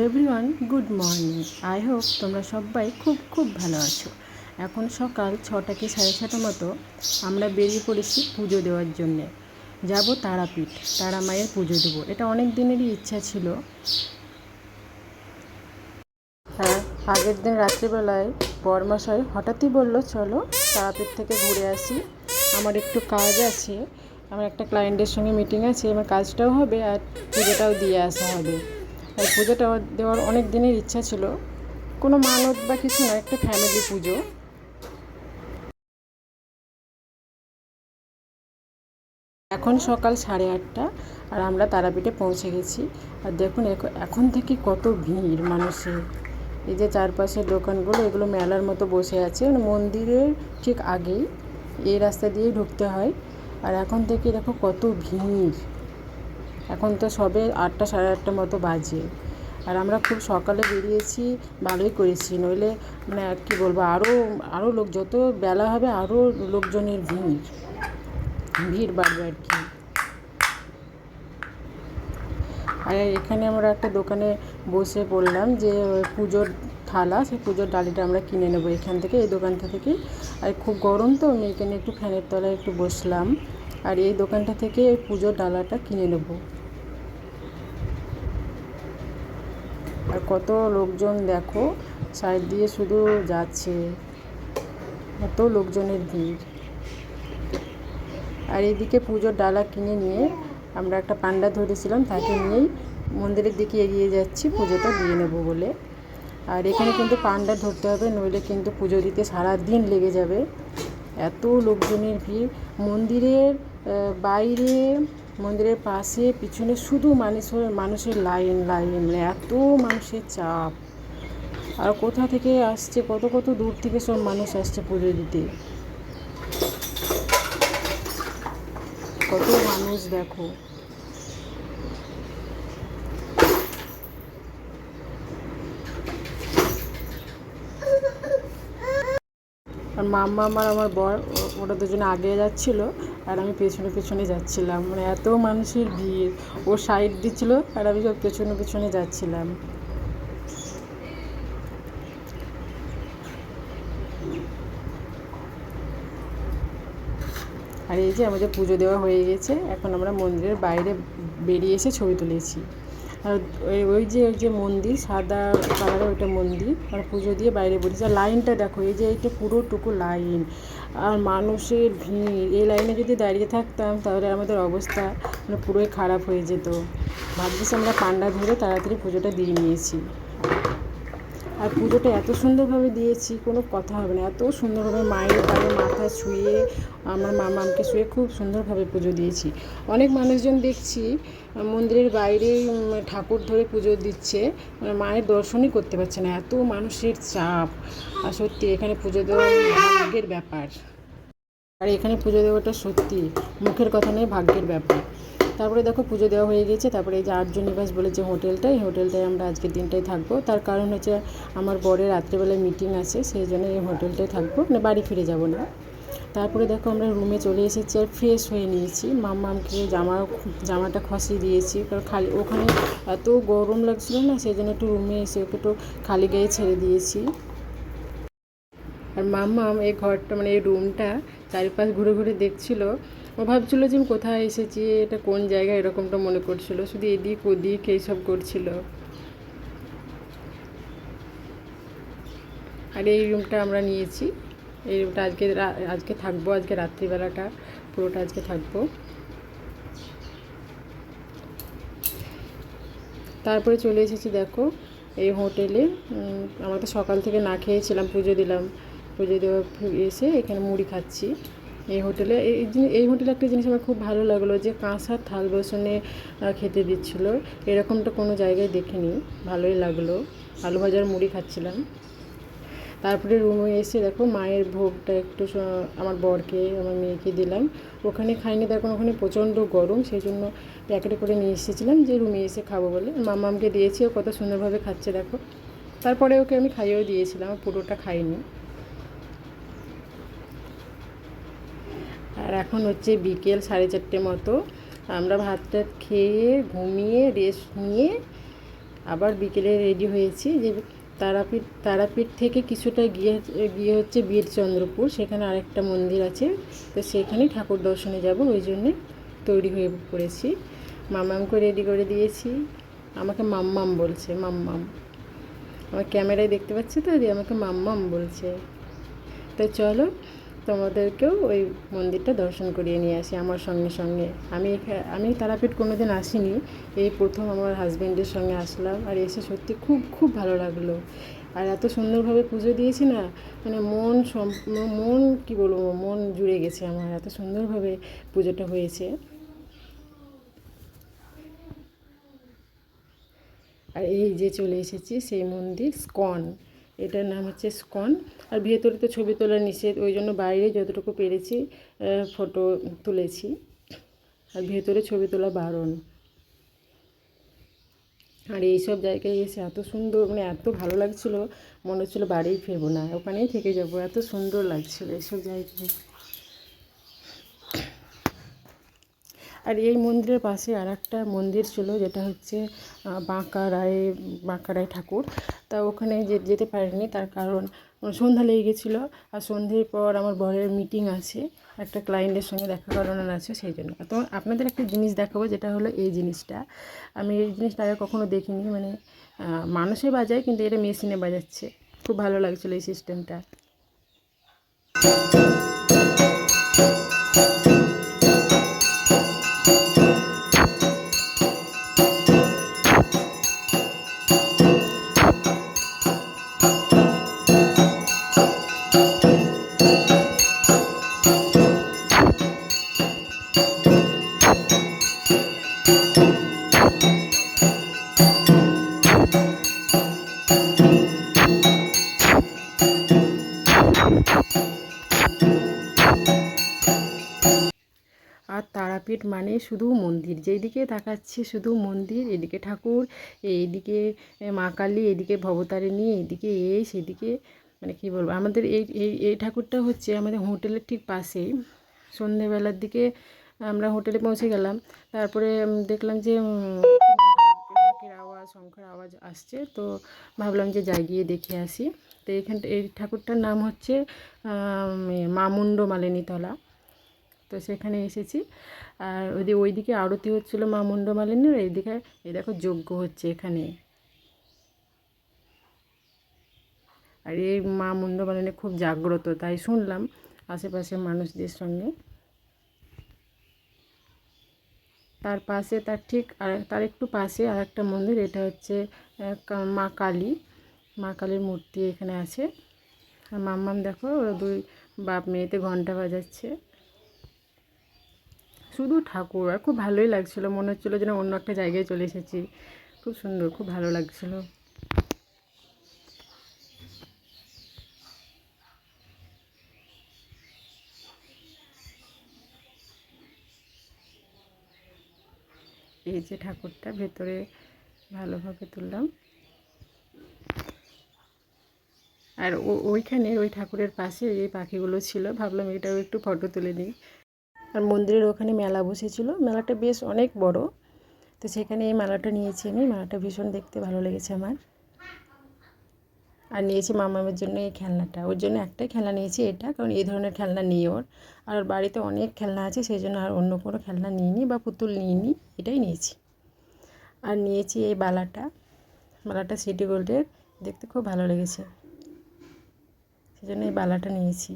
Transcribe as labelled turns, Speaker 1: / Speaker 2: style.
Speaker 1: Everyone, good morning. I hope তোমরা সবাই খুব খুব ভালো আছো। এখন সকাল 6টা কি 6:30 মতো আমরা বেরিয়ে পড়েছি পুজো দেওয়ার জন্যে। যাব তারাপীঠ, তারা মায়ের পুজো দেবো। এটা অনেক দিনেরই ইচ্ছা ছিল। হ্যাঁ, আগের দিন রাত্রিবেলায় বরমশাই হঠাৎই বললো চলো তারাপীঠ থেকে ঘুরে আসি, আমার একটু কাজ আছে, আমার একটা ক্লায়েন্টের সঙ্গে মিটিং আছে, আমার কাজটাও হবে আর পুজোটাও দিয়ে আসা হবে। আর পুজোটা দেওয়ার অনেক দিনের ইচ্ছা ছিল, কোনো মানত বা কিছু না, একটা ফ্যামিলি পুজো। এখন সকাল 8:30 আর আমরা তারাপীঠে পৌঁছে গেছি। আর দেখুন এখন থেকে কত ভিড় মানুষের। এই যে চারপাশের দোকানগুলো, এগুলো মেলার মতো বসে আছে, মানে মন্দিরের ঠিক আগেই এই রাস্তা দিয়েই ঢুকতে হয়। আর এখন থেকে দেখো কত ভিড়। এখন তো সবে 8টা 8:30 মতো বাজে। আর আমরা খুব সকালে বেরিয়েছি, ভালোই করেছি, নইলে মানে কী বলবো, আরও লোক, যত বেলা হবে আরও লোকজনের ভিড় বাড়বে আর কি। আর এখানে আমরা একটা দোকানে বসে পড়লাম যে পুজোর থালা, সেই পুজোর ডালিটা আমরা কিনে নেবো এখান থেকে, এই দোকানটা থেকে। আর খুব গরম তো, আমি এখানে একটু ফ্যানের তলায় একটু বসলাম আর এই দোকানটা থেকে পুজোর ডালাটা কিনে নেবো। আর কত লোকজন দেখো, সাইড দিয়ে শুধু যাচ্ছে, এত লোকজনের ভিড়। আর এইদিকে পুজোর ডালা কিনে নিয়ে আমরা একটা পান্ডা ধরেছিলাম, তাকে নিয়েই মন্দিরের দিকে এগিয়ে যাচ্ছি পুজোটা দিয়ে নেব বলে। আর এখানে কিন্তু পান্ডা ধরতে হবে, নইলে কিন্তু পুজো দিতে সারা দিন লেগে যাবে, এত লোকজনের ভিড়। মন্দিরের বাইরে, মন্দিরের পাশে, পিছনে শুধু মানুষের লাইন, মানে এত মানুষের চাপ। আর কোথা থেকে আসছে, কত কত দূর থেকে সব মানুষ আসছে পুজো দিতে, কত মানুষ দেখো। আর মাম্মা আমার বর, ওরা দুজনে আগে যাচ্ছিল আর আমি পেছনে পেছনে যাচ্ছিলাম, মানে এত মানুষের ভিড়। ও সাইড দিচ্ছিল আর আমি সব পেছনে পেছনে যাচ্ছিলাম। আর এই যে আমাদের পুজো দেওয়া হয়ে গেছে, এখন আমরা মন্দিরের বাইরে বেরিয়ে এসে ছবি তুলেছি। আর ওই যে মন্দির, সাদা কালারের ওইটা মন্দির, আর পুজো দিয়ে বাইরে বেরিয়েছি। আর লাইনটা দেখো, এই যে এইটা পুরোটুকু লাইন আর মানুষের ভিড়। এই লাইনে যদি দাঁড়িয়ে থাকতাম তাহলে আমাদের অবস্থা মানে পুরোই খারাপ হয়ে যেত। ভাগ্যিস আমরা পান্ডা ধরে তাড়াতাড়ি পুজোটা দিয়ে নিয়েছি। আর পুজোটা এত সুন্দরভাবে দিয়েছি, কোনো কথা হবে না, এত সুন্দরভাবে মায়ের পায়ে মাথা ছুঁয়ে, আমার মামাকে শুয়ে খুব সুন্দরভাবে পুজো দিয়েছি। অনেক মানুষজন দেখছি মন্দিরের বাইরে ঠাকুর ধরে পুজো দিচ্ছে, মানে মায়ের দর্শনই করতে পারছে না, এত মানুষের চাপ। আর সত্যি এখানে পুজো দেওয়া ভাগ্যের ব্যাপার। আর এখানে পুজো দেওয়াটা সত্যি মুখের কথা নয়, ভাগ্যের ব্যাপার। তারপরে দেখো পুজো দেওয়া হয়ে গেছে। তারপরে এই যে আর্য নিবাস বলে যে হোটেলটা, এই হোটেলটায় আমরা আজকের দিনটায় থাকবো। তার কারণ হচ্ছে আমার বরের রাত্রেবেলায় মিটিং আছে, সেই জন্য এই হোটেলটায় থাকবো, মানে বাড়ি ফিরে যাব না। তারপরে দেখো আমরা রুমে চলে এসেছি আর ফ্রেশ হয়ে নিয়েছি। মাম্মামকে জামাটা খসিয়ে দিয়েছি, কারণ খালি ওখানে এত গরম লাগছিলো না, সেই জন্য একটু রুমে এসে ওকে একটু খালি গায়ে ছেড়ে দিয়েছি। আর মাম্মাম এই ঘরটা, মানে এই রুমটা চারিপাশ ঘুরে ঘুরে দেখছিল। ও ভাবছিল যে আমি কোথায় এসেছি, এটা কোন জায়গা, এরকমটা মনে করছিল, শুধু এদিক ওদিক এইসব করছিল। আর এই রুমটা আমরা নিয়েছি, এই রুমটা আজকে থাকবো, আজকে রাত্রিবেলাটা পুরোটা আজকে থাকবো। তারপরে চলে এসেছি দেখো এই হোটেলে। আমরা তো সকাল থেকে না খেয়েছিলাম, পুজো দিলাম, পুজো দেওয়া এসে এখানে মুড়ি খাচ্ছি এই হোটেলে। এই হোটেলে একটা জিনিস আমার খুব ভালো লাগলো, যে কাঁসার থাল বাসনে খেতে দিচ্ছিলো, এরকমটা কোনো জায়গায় দেখিনি, ভালোই লাগলো। আলু ভাজার মুড়ি খাচ্ছিলাম। তারপরে রুমে এসে দেখো মায়ের ভোগটা একটু আমার বরকে, আমার মেয়েকে দিলাম। ওখানে খাইনি, দেখো ওখানে প্রচণ্ড গরম, সেই জন্য প্যাকেটে করে নিয়ে এসেছিলাম যে রুমে এসে খাবো বলে। মামামকে দিয়েছি, ও কত সুন্দরভাবে খাচ্ছে দেখো। তারপরে ওকে আমি খাইয়েও দিয়েছিলাম, পুরোটা খাইনি। আর এখন হচ্ছে বিকেল 4:30 মতো, আমরা ভাত টাত খেয়ে ঘুমিয়ে রেস্ট নিয়ে আবার বিকেলে রেডি হয়েছি যে তারাপীঠ থেকে কিছুটা গিয়ে হচ্ছে বীরচন্দ্রপুর, সেখানে আরেকটা মন্দির আছে, তো সেখানেই ঠাকুর দর্শনে যাব, ওই জন্যে তৈরি হয়ে পড়েছি। মাম্মামকে রেডি করে দিয়েছি, আমাকে মাম্মাম বলছে, মাম্মাম। আমার ক্যামেরায় দেখতে পাচ্ছি তো, দিয়ে আমাকে মাম্মাম বলছে। তো চলো তোমাদেরকেও ওই মন্দিরটা দর্শন করিয়ে নিয়ে আসি আমার সঙ্গে সঙ্গে। আমি তারাপীঠ কোনো দিন আসিনি, এই প্রথম আমার হাজব্যান্ডের সঙ্গে আসলাম, আর এসে সত্যি খুব খুব ভালো লাগলো। আর এত সুন্দরভাবে পুজো দিয়েছি না, মানে মন কী বলবো, মন জুড়ে গেছে আমার, এত সুন্দরভাবে পুজোটা হয়েছে। আর এই যে চলে এসেছি সেই মন্দির, স্কন, এটার নাম হচ্ছে স্কন। আর ভেতরে তো ছবি তোলা নিষেধ, ওই জন্য বাইরে যতটুকু পেরেছি ফটো তুলেছি, আর ভেতরে ছবি তোলা বারণ। আর এইসব জায়গায় এসে এত সুন্দর, মানে এত ভালো লাগছিলো, মনে হচ্ছিলো বাড়িই ফিরবো না, ওখানেই থেকে যাবো, এত সুন্দর লাগছিলো এইসব জায়গায়। আর এই মন্দিরের পাশে আর একটা মন্দির ছিল, যেটা হচ্ছে বাঁকা রায় ঠাকুর। তা ওখানে যেতে পারিনি, তার কারণ সন্ধ্যা লেগে গেছিলো, আর সন্ধ্যের পর আমার বরের মিটিং আছে, একটা ক্লায়েন্টের সঙ্গে দেখা করানোর আছে, সেই জন্য। তো আপনাদের একটা জিনিস দেখাবো, যেটা হলো এই জিনিসটা। আমি এই জিনিসটা আগে কখনো দেখিনি, মানে মানুষে বাজায়, কিন্তু এটা মেশিনে বাজাচ্ছে, খুব ভালো লাগছিলো এই সিস্টেমটা। আর তারাপীঠ মানে শুধু মন্দির, যেদিকে তাকাচ্ছি শুধু মন্দির, এদিকে ঠাকুর, এইদিকে মা কালী, এদিকে ভবতারিণী, এদিকে সেদিকে, মানে কী বলবো। আমাদের এই ঠাকুরটা হচ্ছে আমাদের হোটেলের ঠিক পাশেই। সন্ধেবেলার দিকে আমরা হোটেলে পৌঁছে গেলাম, তারপরে দেখলাম যে শঙ্খের আওয়াজ আসছে, তো ভাবলাম যে যাই, গিয়ে দেখে আসি। তো এই ঠাকুরটার নাম হচ্ছে মামুণ্ড মালিনীতলা। তো সেখানে এসেছি, আর ওইদিকে আরতি হচ্ছিলো মা মুন্ডমালিনীর, এইদিকে এই দেখো যজ্ঞ হচ্ছে এখানে। আর এই মা মুন্ডমালিনী খুব জাগ্রত, তাই শুনলাম আশেপাশের মানুষদের সঙ্গে। তার পাশে, তার একটু পাশে আর একটা মন্দির, এটা হচ্ছে মা কালী, মা কালীর মূর্তি এখানে আছে। আর মাম্মাম দেখো, ওরা দুই বাপ মেয়েতে ঘন্টা বাজাচ্ছে, শুধু ঠাকুর। আর খুব ভালোই লাগছিলো, মনে হচ্ছিলো যেন অন্য একটা জায়গায় চলে এসেছি, খুব সুন্দর, খুব ভালো লাগছিলো। এই যে ঠাকুরটা ভেতরে ভালোভাবে তুললাম। আর ওইখানে ওই ঠাকুরের পাশে এই পাখিগুলো ছিল, ভাবলাম এটাও একটু ফটো তুলে নিই। আর মন্দিরের ওখানে মেলা বসেছিল, মেলাটা বেশ অনেক বড়, তো সেখানে এই মেলাটা নিয়েছি আমি, মেলাটা ভীষণ দেখতে ভালো লেগেছে আমার। আর নিয়েছি মামামের জন্য এই খেলনাটা, ওর জন্য একটাই খেলনা নিয়েছি এটা, কারণ এই ধরনের খেলনা নিয়ে আর বাড়িতে অনেক খেলনা আছে, সেই জন্য আর অন্য কোনো খেলনা নিইনি বা পুতুল নিইনি, এটাই নিয়েছি। আর নিয়েছি এই বালাটা সিটি গোল্ডের, দেখতে খুব ভালো লেগেছে, সেই জন্য এই বালাটা নিয়েছি।